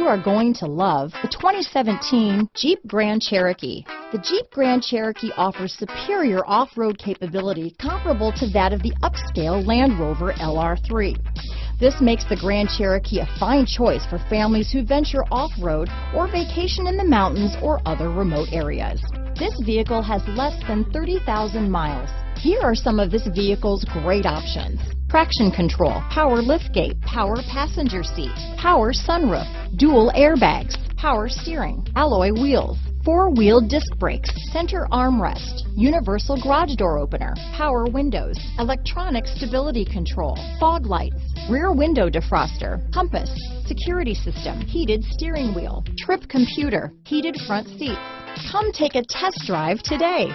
are going to love the 2017 Jeep Grand Cherokee. The Jeep Grand Cherokee offers superior off-road capability comparable to that of the upscale Land Rover LR3. This makes the Grand Cherokee a fine choice for families who venture off-road or vacation in the mountains or other remote areas. This vehicle has less than 30,000 miles. Here are some of this vehicle's great options: traction control, power liftgate, power passenger seat, power sunroof, dual airbags, power steering, alloy wheels, four-wheel disc brakes, center armrest, universal garage door opener, power windows, electronic stability control, fog lights, rear window defroster, compass, security system, heated steering wheel, trip computer, heated front seats. Come take a test drive today.